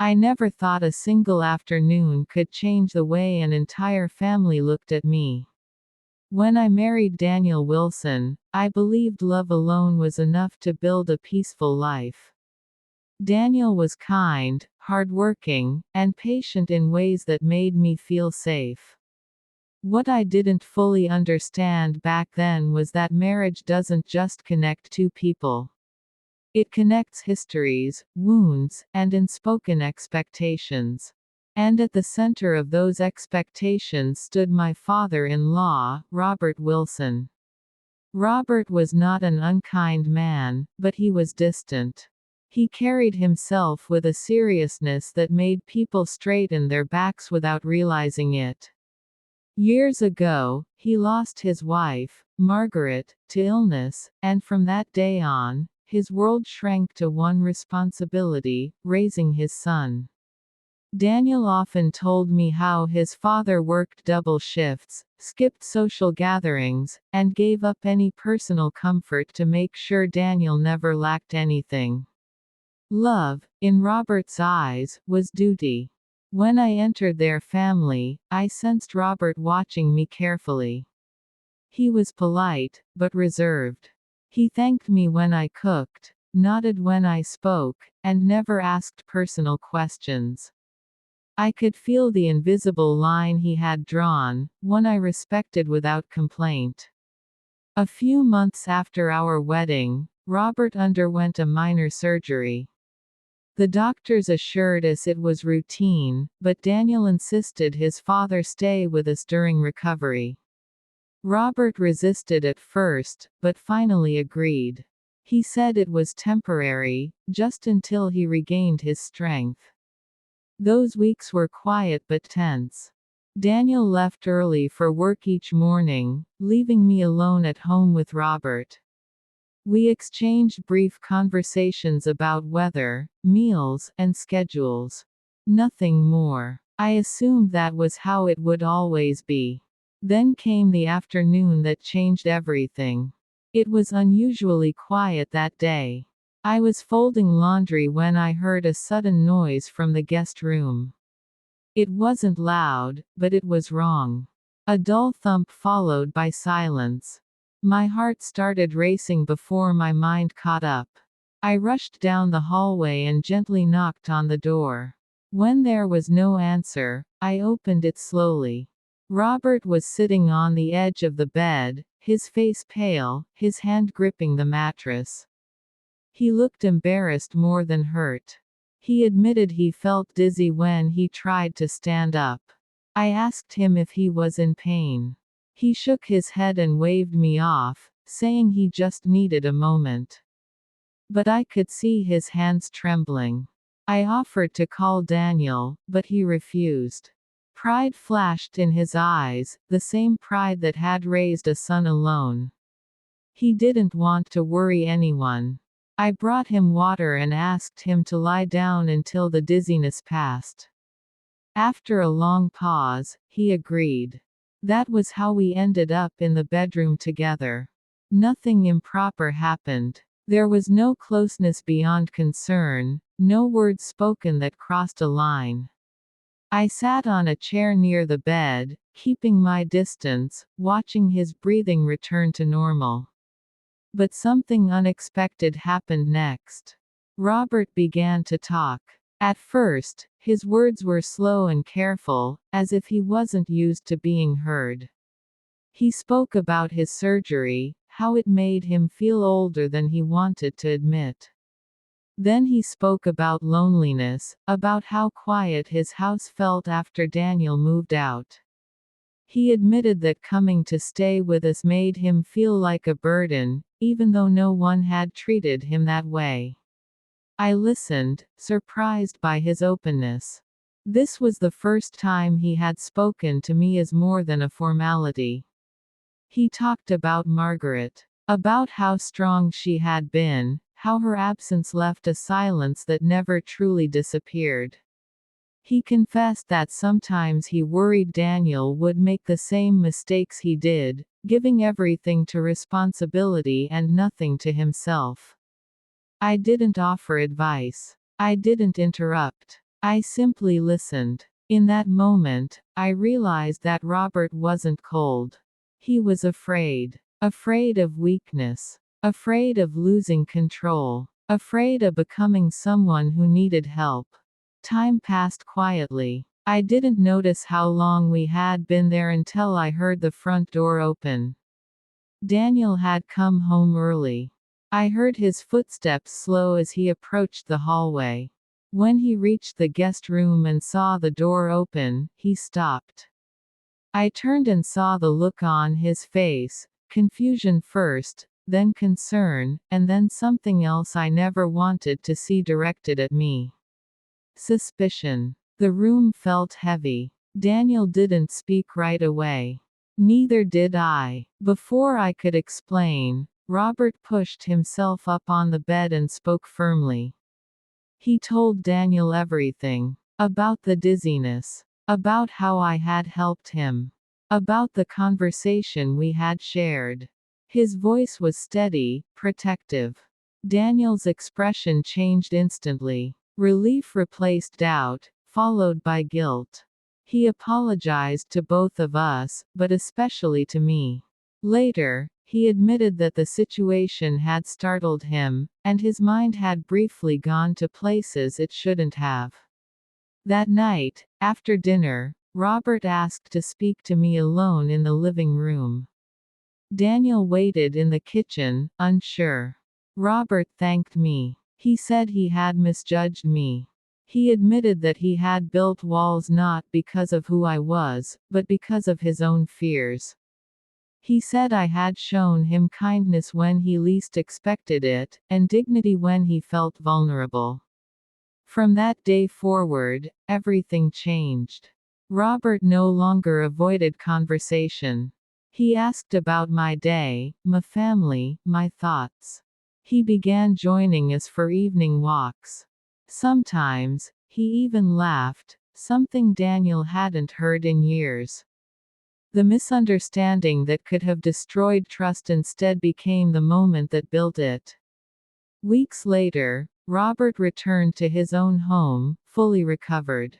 I never thought a single afternoon could change the way an entire family looked at me. When I married Daniel Wilson, I believed love alone was enough to build a peaceful life. Daniel was kind, hardworking, and patient in ways that made me feel safe. What I didn't fully understand back then was that marriage doesn't just connect two people. It connects histories, wounds, and unspoken expectations. And at the center of those expectations stood my father-in-law, Robert Wilson. Robert was not an unkind man, but he was distant. He carried himself with a seriousness that made people straighten their backs without realizing it. Years ago, he lost his wife, Margaret, to illness, and from that day on, his world shrank to one responsibility: raising his son. Daniel often told me how his father worked double shifts, skipped social gatherings, and gave up any personal comfort to make sure Daniel never lacked anything. Love, in Robert's eyes, was duty. When I entered their family, I sensed Robert watching me carefully. He was polite, but reserved. He thanked me when I cooked, nodded when I spoke, and never asked personal questions. I could feel the invisible line he had drawn, one I respected without complaint. A few months after our wedding, Robert underwent a minor surgery. The doctors assured us it was routine, but Daniel insisted his father stay with us during recovery. Robert resisted at first, but finally agreed. He said it was temporary, just until he regained his strength. Those weeks were quiet but tense. Daniel left early for work each morning, leaving me alone at home with Robert. We exchanged brief conversations about weather, meals, and schedules. Nothing more. I assumed that was how it would always be. Then came the afternoon that changed everything. It was unusually quiet that day. I was folding laundry when I heard a sudden noise from the guest room. It wasn't loud, but it was wrong. A dull thump followed by silence. My heart started racing before my mind caught up. I rushed down the hallway and gently knocked on the door. When there was no answer, I opened it slowly. Robert was sitting on the edge of the bed, his face pale, his hand gripping the mattress. He looked embarrassed more than hurt. He admitted he felt dizzy when he tried to stand up. I asked him if he was in pain. He shook his head and waved me off, saying he just needed a moment. But I could see his hands trembling. I offered to call Daniel, but he refused. Pride flashed in his eyes, the same pride that had raised a son alone. He didn't want to worry anyone. I brought him water and asked him to lie down until the dizziness passed. After a long pause, he agreed. That was how we ended up in the bedroom together. Nothing improper happened. There was no closeness beyond concern, no words spoken that crossed a line. I sat on a chair near the bed, keeping my distance, watching his breathing return to normal. But something unexpected happened next. Robert began to talk. At first, his words were slow and careful, as if he wasn't used to being heard. He spoke about his surgery, how it made him feel older than he wanted to admit. Then he spoke about loneliness, about how quiet his house felt after Daniel moved out. He admitted that coming to stay with us made him feel like a burden, even though no one had treated him that way. I listened, surprised by his openness. This was the first time he had spoken to me as more than a formality. He talked about Margaret, about how strong she had been, how her absence left a silence that never truly disappeared. He confessed that sometimes he worried Daniel would make the same mistakes he did, giving everything to responsibility and nothing to himself. I didn't offer advice. I didn't interrupt. I simply listened. In that moment, I realized that Robert wasn't cold. He was afraid. Afraid of weakness. Afraid of losing control. Afraid of becoming someone who needed help. Time passed quietly. I didn't notice how long we had been there until I heard the front door open. Daniel had come home early. I heard his footsteps slow as he approached the hallway. When he reached the guest room and saw the door open, he stopped. I turned and saw the look on his face, confusion first, then concern, and then something else I never wanted to see directed at me. Suspicion. The room felt heavy. Daniel didn't speak right away. Neither did I. Before I could explain, Robert pushed himself up on the bed and spoke firmly. He told Daniel everything. About the dizziness. About how I had helped him. About the conversation we had shared. His voice was steady, protective. Daniel's expression changed instantly. Relief replaced doubt, followed by guilt. He apologized to both of us, but especially to me. Later, he admitted that the situation had startled him, and his mind had briefly gone to places it shouldn't have. That night, after dinner, Robert asked to speak to me alone in the living room. Daniel waited in the kitchen, unsure. Robert thanked me. He said he had misjudged me. He admitted that he had built walls not because of who I was, but because of his own fears. He said I had shown him kindness when he least expected it, and dignity when he felt vulnerable. From that day forward, everything changed. Robert no longer avoided conversation. He asked about my day, my family, my thoughts. He began joining us for evening walks. Sometimes, he even laughed, something Daniel hadn't heard in years. The misunderstanding that could have destroyed trust instead became the moment that built it. Weeks later, Robert returned to his own home, fully recovered.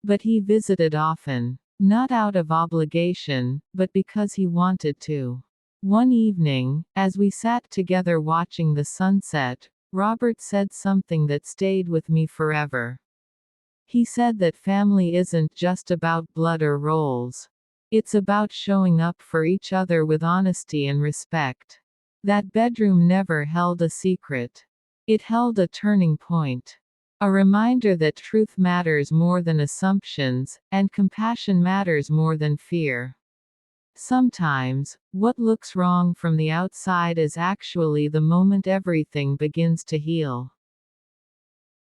But he visited often. Not out of obligation, but because he wanted to. One evening, as we sat together watching the sunset, Robert said something that stayed with me forever. He said that family isn't just about blood or roles. It's about showing up for each other with honesty and respect. That bedroom never held a secret. It held a turning point. A reminder that truth matters more than assumptions, and compassion matters more than fear. Sometimes, what looks wrong from the outside is actually the moment everything begins to heal.